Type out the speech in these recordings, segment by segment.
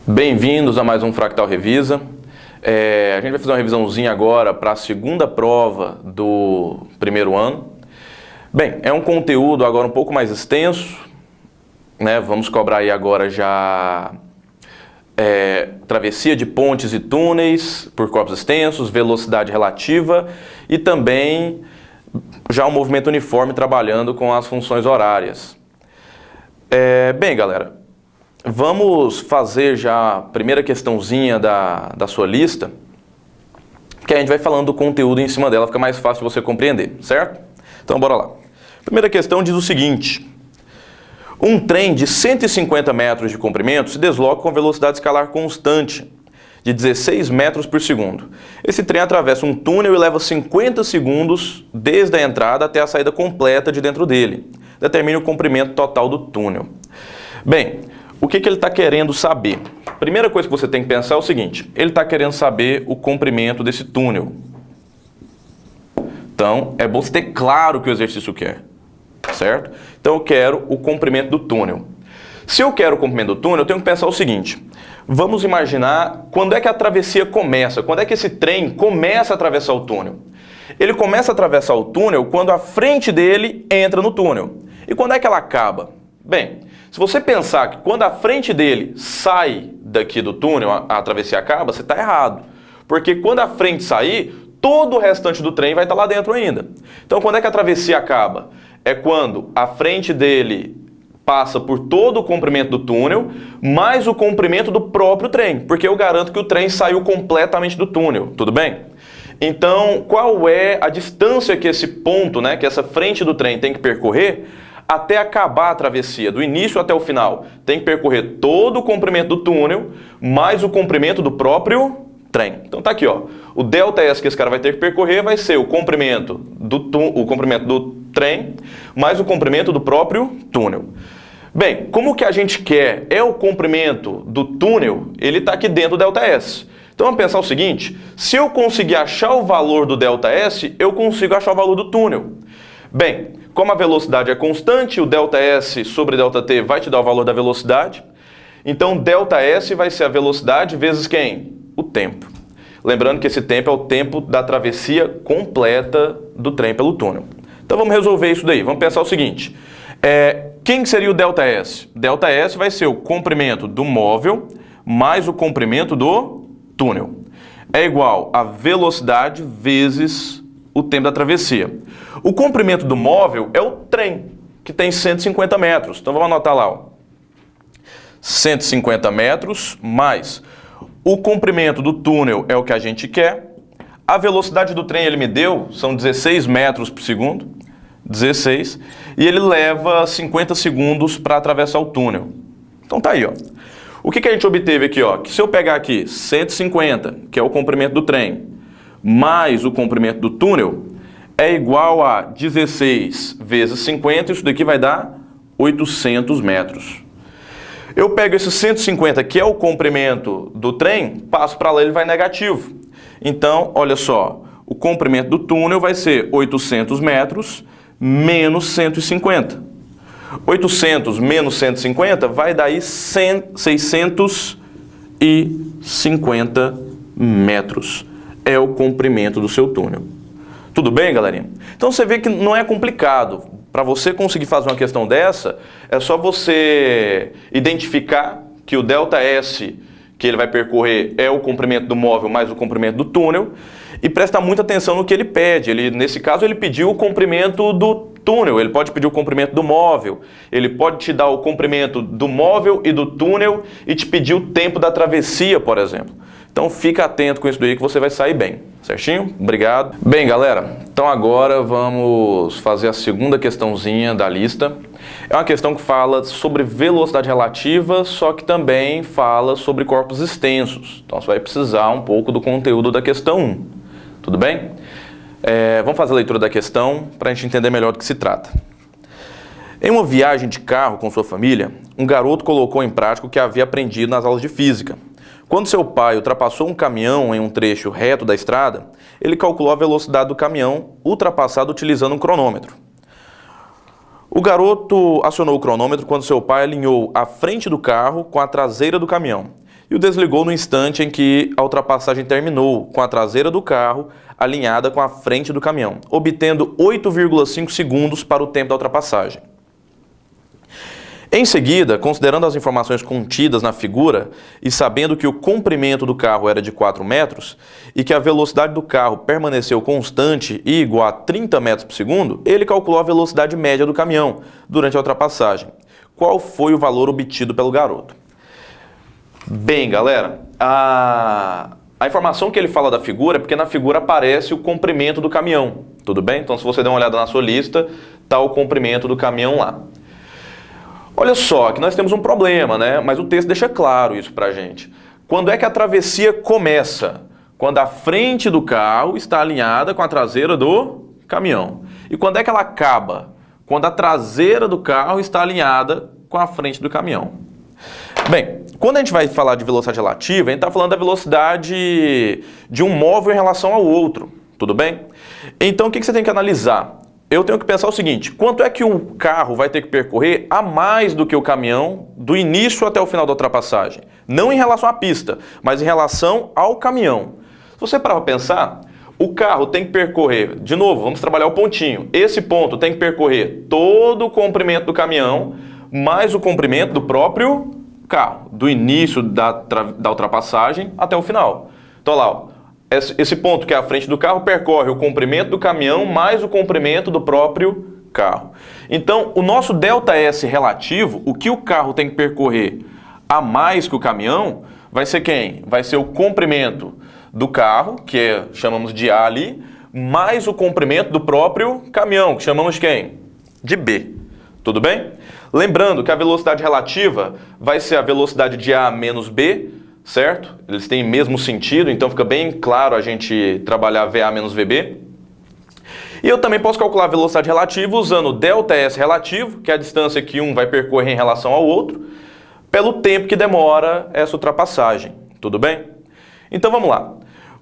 Bem-vindos a mais um Fractal Revisa. A gente vai fazer uma revisãozinha agora para a segunda prova do primeiro ano. Bem, é um conteúdo agora um pouco mais extenso, né? Vamos cobrar aí agora já travessia de pontes e túneis por corpos extensos, velocidade relativa e também já um movimento uniforme trabalhando com as funções horárias. Bem, galera, vamos fazer já a primeira questãozinha da sua lista, que a gente vai falando do conteúdo em cima dela, fica mais fácil de você compreender, certo? Então, bora lá. A primeira questão diz o seguinte: um trem de 150 metros de comprimento se desloca com velocidade escalar constante de 16 metros por segundo. Esse trem atravessa um túnel e leva 50 segundos desde a entrada até a saída completa de dentro dele. Determine o comprimento total do túnel. Bem, o que ele está querendo saber? Primeira coisa que você tem que pensar é o seguinte: ele está querendo saber o comprimento desse túnel. Então, é bom você ter claro o que o exercício quer, certo? Então, eu quero o comprimento do túnel. Se eu quero o comprimento do túnel, eu tenho que pensar o seguinte: vamos imaginar quando é que a travessia começa, quando é que esse trem começa a atravessar o túnel. Ele começa a atravessar o túnel quando a frente dele entra no túnel. E quando é que ela acaba? Bem, se você pensar que quando a frente dele sai daqui do túnel, a travessia acaba, você está errado. Porque quando a frente sair, todo o restante do trem vai estar lá dentro ainda. Então, quando é que a travessia acaba? É quando a frente dele passa por todo o comprimento do túnel, mais o comprimento do próprio trem, porque eu garanto que o trem saiu completamente do túnel, tudo bem? Então, qual é a distância que esse ponto, né, que essa frente do trem tem que percorrer até acabar a travessia, do início até o final? Tem que percorrer todo o comprimento do túnel, mais o comprimento do próprio trem. Então tá aqui, ó. O ΔS que esse cara vai ter que percorrer vai ser o comprimento do trem, mais o comprimento do próprio túnel. Bem, como que a gente quer o comprimento do túnel, ele está aqui dentro do ΔS. Então vamos pensar o seguinte: se eu conseguir achar o valor do ΔS, eu consigo achar o valor do túnel. Bem, como a velocidade é constante, o ΔS sobre ΔT vai te dar o valor da velocidade. Então ΔS vai ser a velocidade vezes quem? O tempo. Lembrando que esse tempo é o tempo da travessia completa do trem pelo túnel. Então vamos resolver isso daí. Vamos pensar o seguinte: quem seria o ΔS? ΔS vai ser o comprimento do móvel mais o comprimento do túnel. É igual a velocidade vezes o tempo da travessia. O comprimento do móvel é o trem, que tem 150 metros. Então vamos anotar lá, ó. 150 metros mais o comprimento do túnel é o que a gente quer. A velocidade do trem ele me deu, são 16 metros por segundo. 16. E ele leva 50 segundos para atravessar o túnel. Então tá aí, ó. O que a gente obteve aqui, ó? Que se eu pegar aqui 150, que é o comprimento do trem, mais o comprimento do túnel, é igual a 16 vezes 50, isso daqui vai dar 800 metros. Eu pego esse 150, que é o comprimento do trem, passo para lá, ele vai negativo. Então, olha só, o comprimento do túnel vai ser 800 metros menos 150. 800 menos 150 vai dar aí 650 metros. É o comprimento do seu túnel. Tudo bem, galerinha? Então você vê que não é complicado. Para você conseguir fazer uma questão dessa, é só você identificar que o ΔS que ele vai percorrer é o comprimento do móvel mais o comprimento do túnel e prestar muita atenção no que ele pede. Nesse caso, ele pediu o comprimento do túnel, ele pode pedir o comprimento do móvel, ele pode te dar o comprimento do móvel e do túnel e te pedir o tempo da travessia, por exemplo. Então fica atento com isso daí que você vai sair bem, certinho? Obrigado. Bem, galera, então agora vamos fazer a segunda questãozinha da lista. É uma questão que fala sobre velocidade relativa, só que também fala sobre corpos extensos. Então você vai precisar um pouco do conteúdo da questão 1, tudo bem? Vamos fazer a leitura da questão para a gente entender melhor do que se trata. Em uma viagem de carro com sua família, um garoto colocou em prática o que havia aprendido nas aulas de física. Quando seu pai ultrapassou um caminhão em um trecho reto da estrada, ele calculou a velocidade do caminhão ultrapassado utilizando um cronômetro. O garoto acionou o cronômetro quando seu pai alinhou a frente do carro com a traseira do caminhão e o desligou no instante em que a ultrapassagem terminou, com a traseira do carro alinhada com a frente do caminhão, obtendo 8,5 segundos para o tempo da ultrapassagem. Em seguida, considerando as informações contidas na figura e sabendo que o comprimento do carro era de 4 metros e que a velocidade do carro permaneceu constante e igual a 30 metros por segundo, ele calculou a velocidade média do caminhão durante a ultrapassagem. Qual foi o valor obtido pelo garoto? Bem, galera, a informação que ele fala da figura é porque na figura aparece o comprimento do caminhão, tudo bem? Então, se você der uma olhada na sua lista, está o comprimento do caminhão lá. Olha só, que nós temos um problema, né? Mas o texto deixa claro isso pra gente. Quando é que a travessia começa? Quando a frente do carro está alinhada com a traseira do caminhão. E quando é que ela acaba? Quando a traseira do carro está alinhada com a frente do caminhão. Bem, quando a gente vai falar de velocidade relativa, a gente está falando da velocidade de um móvel em relação ao outro, tudo bem? Então, o que você tem que analisar? Eu tenho que pensar o seguinte, quanto é que um carro vai ter que percorrer a mais do que o caminhão do início até o final da ultrapassagem? Não em relação à pista, mas em relação ao caminhão. Se você parar para pensar, o carro tem que percorrer, de novo, vamos trabalhar o pontinho. Esse ponto tem que percorrer todo o comprimento do caminhão, mais o comprimento do próprio carro, do início da ultrapassagem até o final. Então, lá, ó. Esse ponto que é a frente do carro percorre o comprimento do caminhão mais o comprimento do próprio carro. Então, o nosso ΔS relativo, o que o carro tem que percorrer a mais que o caminhão, vai ser quem? Vai ser o comprimento do carro, que chamamos de A ali, mais o comprimento do próprio caminhão, que chamamos de quem? De B. Tudo bem? Lembrando que a velocidade relativa vai ser a velocidade de A menos B, certo? Eles têm o mesmo sentido, então fica bem claro a gente trabalhar VA menos VB. E eu também posso calcular a velocidade relativa usando o ΔS relativo, que é a distância que um vai percorrer em relação ao outro, pelo tempo que demora essa ultrapassagem. Tudo bem? Então vamos lá.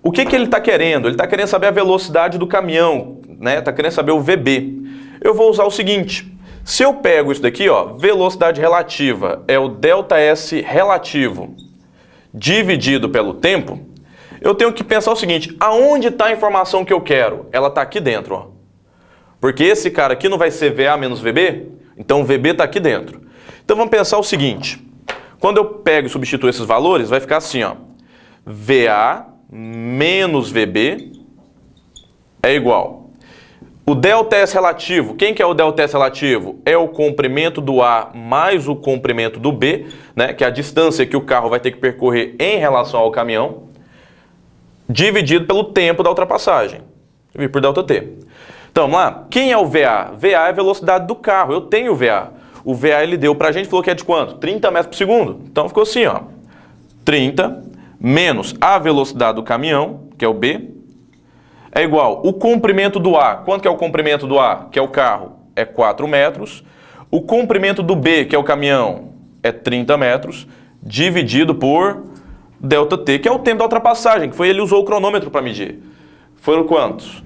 O que ele está querendo? Ele está querendo saber a velocidade do caminhão, né? Está querendo saber o VB. Eu vou usar o seguinte. Se eu pego isso daqui, ó, velocidade relativa é o ΔS relativo dividido pelo tempo, eu tenho que pensar o seguinte, aonde está a informação que eu quero? Ela está aqui dentro, ó. Porque esse cara aqui não vai ser VA menos VB, então o VB está aqui dentro. Então vamos pensar o seguinte, quando eu pego e substituo esses valores, vai ficar assim, ó, VA menos VB é igual. O ΔS relativo, quem que é o ΔS relativo? É o comprimento do A mais o comprimento do B, né, que é a distância que o carro vai ter que percorrer em relação ao caminhão, dividido pelo tempo da ultrapassagem, dividido por ΔT. Então, vamos lá. Quem é o VA? VA é a velocidade do carro, eu tenho o VA. O VA ele deu pra gente, falou que é de quanto? 30 metros por segundo. Então ficou assim, ó, 30 menos a velocidade do caminhão, que é o B, é igual o comprimento do A. Quanto que é o comprimento do A? Que é o carro, é 4 metros. O comprimento do B, que é o caminhão, é 30 metros, dividido por ΔT, que é o tempo da ultrapassagem, que foi ele usou o cronômetro para medir. Foram quantos?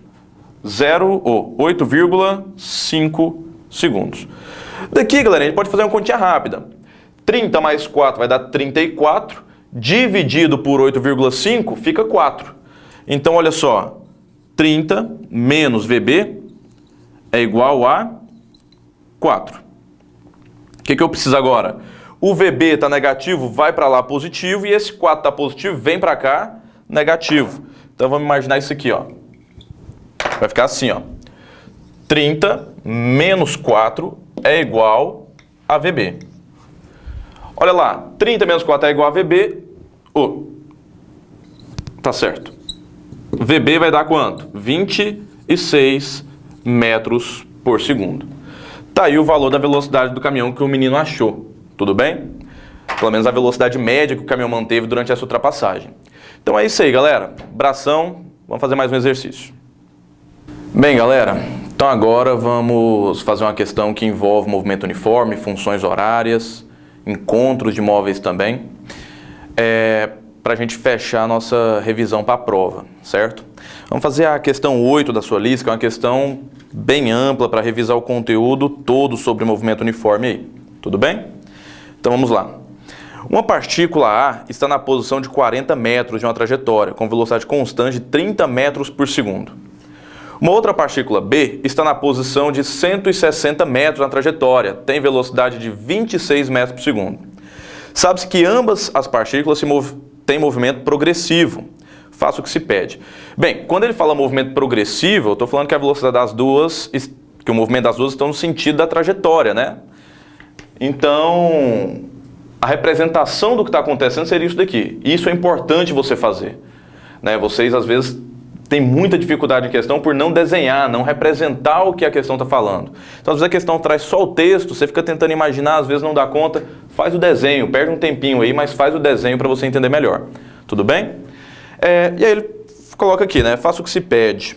8,5 segundos. Daqui, galera, a gente pode fazer uma continha rápida. 30 mais 4 vai dar 34, dividido por 8,5 fica 4. Então, olha só. 30 menos VB é igual a 4. O que eu preciso agora? O VB está negativo, vai para lá positivo, e esse 4 está positivo, vem para cá negativo. Então vamos imaginar isso aqui, ó. Vai ficar assim, ó. 30 menos 4 é igual a VB. Olha lá, 30 menos 4 é igual a VB. Tá certo. VB vai dar quanto? 26 metros por segundo. Tá aí o valor da velocidade do caminhão que o menino achou. Tudo bem? Pelo menos a velocidade média que o caminhão manteve durante essa ultrapassagem. Então é isso aí, galera. Abração. Vamos fazer mais um exercício. Bem, galera. Então agora vamos fazer uma questão que envolve movimento uniforme, funções horárias, encontros de móveis também. para a gente fechar a nossa revisão para a prova, certo? Vamos fazer a questão 8 da sua lista, que é uma questão bem ampla para revisar o conteúdo todo sobre o movimento uniforme aí. Tudo bem? Então vamos lá. Uma partícula A está na posição de 40 metros de uma trajetória, com velocidade constante de 30 metros por segundo. Uma outra partícula B está na posição de 160 metros na trajetória, tem velocidade de 26 metros por segundo. Sabe-se que ambas as partículas têm movimento progressivo. Faça o que se pede. Bem, quando ele fala movimento progressivo, eu estou falando que a velocidade das duas, que o movimento das duas está no sentido da trajetória, né? Então, a representação do que está acontecendo seria isso daqui. Isso é importante você fazer, né? Vocês, às vezes, têm muita dificuldade em questão por não desenhar, não representar o que a questão está falando. Então, às vezes a questão traz só o texto, você fica tentando imaginar, às vezes não dá conta, faz o desenho, perde um tempinho aí, mas faz o desenho para você entender melhor. Tudo bem? E aí ele coloca aqui, né? Faça o que se pede.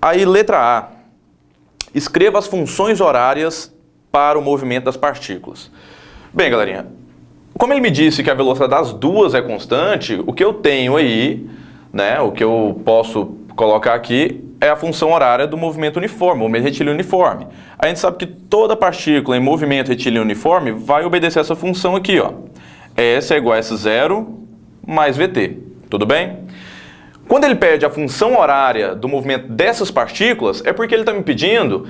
Aí, letra A. Escreva as funções horárias para o movimento das partículas. Bem, galerinha, como ele me disse que a velocidade das duas é constante, o que eu tenho aí, né, o que eu posso colocar aqui é a função horária do movimento uniforme, movimento retilíneo uniforme. A gente sabe que toda partícula em movimento retilíneo uniforme vai obedecer essa função aqui, ó. S é igual a S0 mais VT. Tudo bem? Quando ele pede a função horária do movimento dessas partículas, é porque ele está me pedindo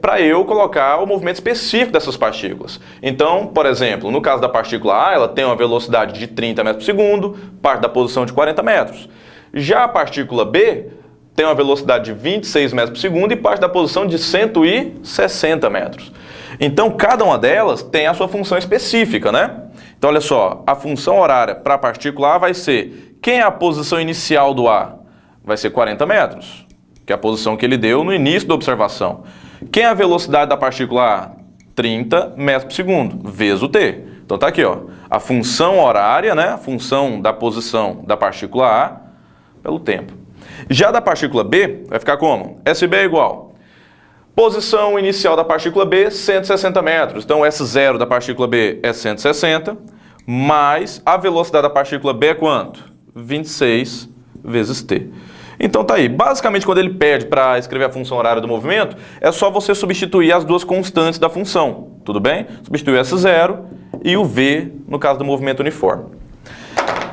para eu colocar o movimento específico dessas partículas. Então, por exemplo, no caso da partícula A, ela tem uma velocidade de 30 metros por segundo, parte da posição de 40 metros. Já a partícula B tem uma velocidade de 26 metros por segundo e parte da posição de 160 metros. Então, cada uma delas tem a sua função específica, né? Então, olha só, a função horária para a partícula A vai ser, quem é a posição inicial do A? Vai ser 40 metros, que é a posição que ele deu no início da observação. Quem é a velocidade da partícula A? 30 metros por segundo, vezes o T. Então, tá aqui, ó, a função horária, né? A função da posição da partícula A pelo tempo. Já da partícula B, vai ficar como? SB é igual. Posição inicial da partícula B, 160 metros. Então, S0 da partícula B é 160, mais a velocidade da partícula B é quanto? 26 vezes T. Então, tá aí. Basicamente, quando ele pede para escrever a função horária do movimento, é só você substituir as duas constantes da função. Tudo bem? Substituir o S0 e o V, no caso do movimento uniforme.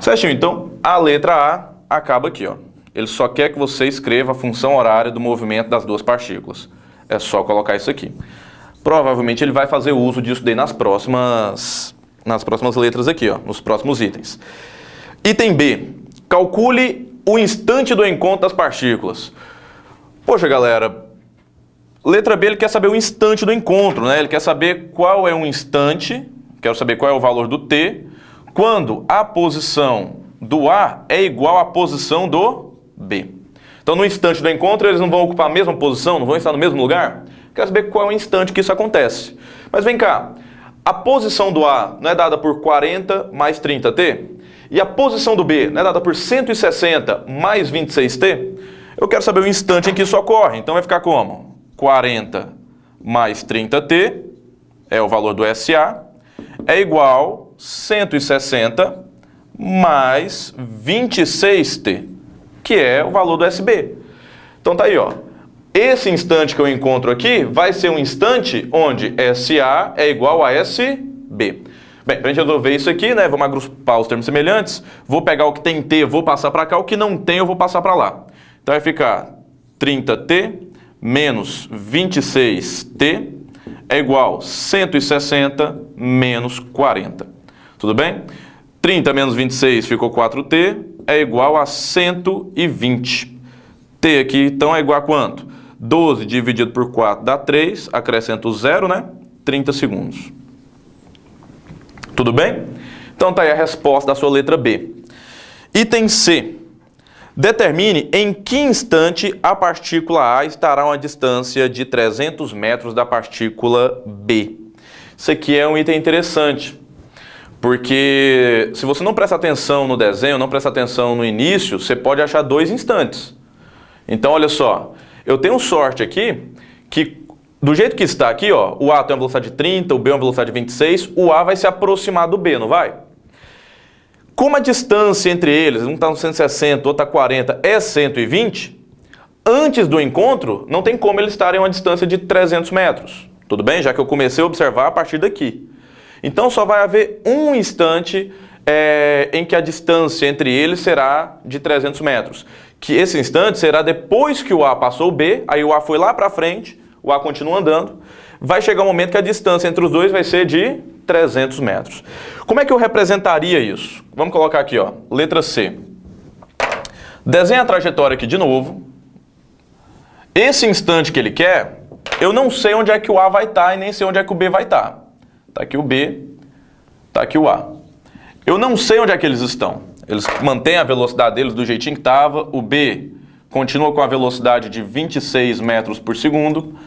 Certinho? Então, a letra A acaba aqui, ó. Ele só quer que você escreva a função horária do movimento das duas partículas. É só colocar isso aqui. Provavelmente ele vai fazer uso disso daí nas próximas letras aqui, ó, nos próximos itens. Item B. Calcule o instante do encontro das partículas. Poxa, galera, letra B ele quer saber o instante do encontro, né? Ele quer saber qual é um instante, quero saber qual é o valor do T, quando a posição do A é igual à posição do B. Então, no instante do encontro, eles não vão ocupar a mesma posição, não vão estar no mesmo lugar? Quero saber qual é o instante que isso acontece. Mas vem cá, a posição do A não é dada por 40 mais 30T? E a posição do B não é dada por 160 mais 26T? Eu quero saber o instante em que isso ocorre. Então, vai ficar como? 40 mais 30T, é o valor do SA, é igual a 160 mais 26T. Que é o valor do SB. Então tá aí, ó. Esse instante que eu encontro aqui vai ser um instante onde SA é igual a SB. Bem, pra gente resolver isso aqui, né, vamos agrupar os termos semelhantes. Vou pegar o que tem T, vou passar para cá, o que não tem eu vou passar para lá. Então vai ficar 30T menos 26T é igual a 160 menos 40. Tudo bem? 30 menos 26 ficou 4T. É igual a 120. T aqui, então, é igual a quanto? 12 dividido por 4 dá 3, acrescento o 0, né? 30 segundos. Tudo bem? Então, tá aí a resposta da sua letra B. Item C. Determine em que instante a partícula A estará a uma distância de 300 metros da partícula B. Isso aqui é um item interessante. Porque se você não presta atenção no desenho, não presta atenção no início, você pode achar dois instantes. Então, olha só, eu tenho sorte aqui que, do jeito que está aqui, ó, o A tem uma velocidade de 30, o B uma velocidade de 26, o A vai se aproximar do B, não vai? Como a distância entre eles, um está no 160, outro está 40, é 120, antes do encontro, não tem como eles estarem a uma distância de 300 metros. Tudo bem? Já que eu comecei a observar a partir daqui. Então, só vai haver um instante em que a distância entre eles será de 300 metros. Que esse instante será depois que o A passou o B, aí o A foi lá para frente, o A continua andando, vai chegar um momento que a distância entre os dois vai ser de 300 metros. Como é que eu representaria isso? Vamos colocar aqui, ó, letra C. Desenha a trajetória aqui de novo. Esse instante que ele quer, eu não sei onde é que o A vai estar e nem sei onde é que o B vai estar. Está aqui o B, está aqui o A. Eu não sei onde é que eles estão. Eles mantêm a velocidade deles do jeitinho que estava. O B continua com a velocidade de 26 metros por segundo.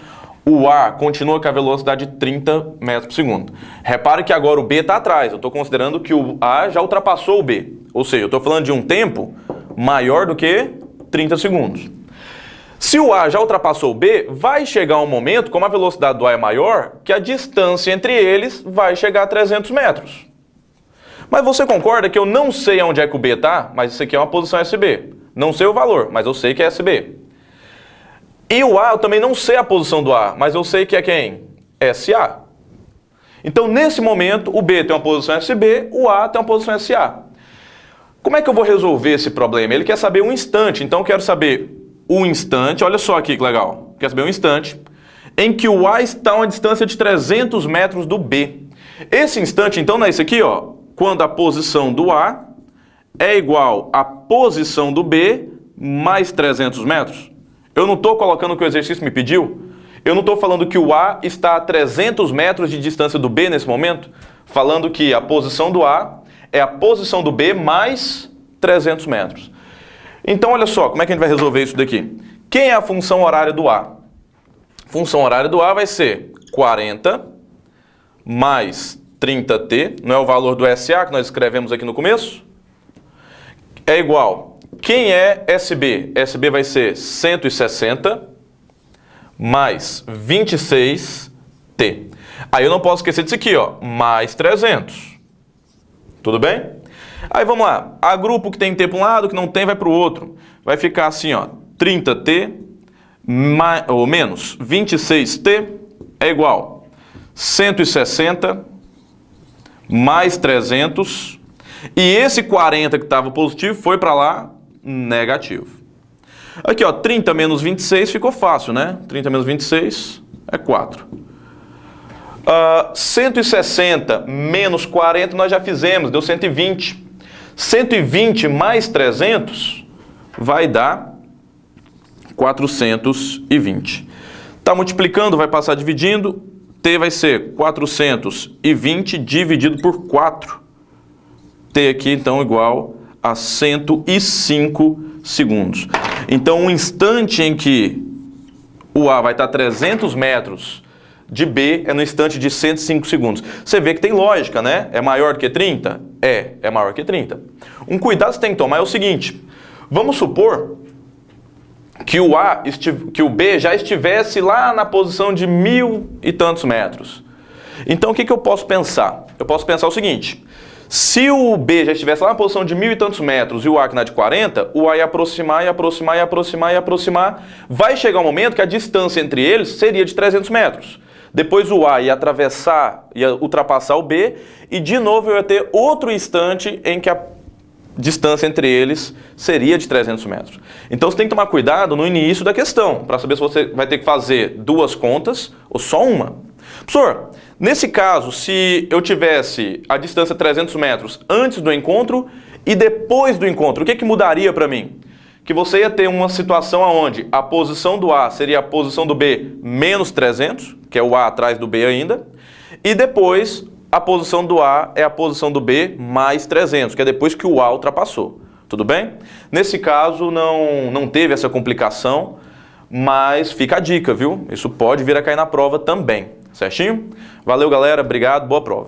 O A continua com a velocidade de 30 metros por segundo. Repare que agora o B está atrás. Eu estou considerando que o A já ultrapassou o B. Ou seja, eu estou falando de um tempo maior do que 30 segundos. Se o A já ultrapassou o B, vai chegar um momento, como a velocidade do A é maior, que a distância entre eles vai chegar a 300 metros. Mas você concorda que eu não sei onde é que o B está, mas isso aqui é uma posição SB. Não sei o valor, mas eu sei que é SB. E o A, eu também não sei a posição do A, mas eu sei que é quem? SA. Então, nesse momento, o B tem uma posição SB, o A tem uma posição SA. Como é que eu vou resolver esse problema? Ele quer saber um instante, então eu quero saber o instante, olha só aqui que legal, quer saber um instante, em que o A está a uma distância de 300 metros do B. Esse instante, então, não é isso aqui, ó, quando a posição do A é igual à posição do B mais 300 metros. Eu não estou colocando o que o exercício me pediu, eu não estou falando que o A está a 300 metros de distância do B nesse momento, falando que a posição do A é a posição do B mais 300 metros. Então, olha só, como é que a gente vai resolver isso daqui? Quem é a função horária do A? Função horária do A vai ser 40 mais 30t, não é o valor do SA que nós escrevemos aqui no começo? É igual. Quem é SB? SB vai ser 160 mais 26t. Aí eu não posso esquecer disso aqui, ó, mais 300. Tudo bem? Aí vamos lá, agrupa o que tem T para um lado, o que não tem vai para o outro. Vai ficar assim, ó, 30T ou menos 26T é igual 160 mais 300. E esse 40 que estava positivo foi para lá negativo. Aqui, ó, 30 menos 26 ficou fácil, né? 30 menos 26 é 4. 160 menos 40 nós já fizemos, deu 120. 120 mais 300 vai dar 420. Está multiplicando, vai passar dividindo. T vai ser 420 dividido por 4. T aqui, então, igual a 105 segundos. Então, um instante em que o A vai estar a 300 metros de B é no instante de 105 segundos. Você vê que tem lógica, né? É maior do que 30? É maior que 30. Um cuidado que você tem que tomar é o seguinte. Vamos supor que o B já estivesse lá na posição de 1000 e tantos metros. Então, o que eu posso pensar? Eu posso pensar o seguinte. Se o B já estivesse lá na posição de 1000 e tantos metros e o A aqui na de 40, o A ia aproximar, ia aproximar, ia aproximar, ia aproximar. Vai chegar um momento que a distância entre eles seria de 300 metros. Depois o A ia atravessar, ia ultrapassar o B, e de novo eu ia ter outro instante em que a distância entre eles seria de 300 metros. Então você tem que tomar cuidado no início da questão, para saber se você vai ter que fazer duas contas ou só uma. Professor, nesse caso, se eu tivesse a distância 300 metros antes do encontro e depois do encontro, o que mudaria para mim? Que você ia ter uma situação onde a posição do A seria a posição do B menos 300, que é o A atrás do B ainda, e depois a posição do A é a posição do B mais 300, que é depois que o A ultrapassou. Tudo bem? Nesse caso não teve essa complicação, mas fica a dica, viu? Isso pode vir a cair na prova também. Certinho? Valeu, galera. Obrigado. Boa prova.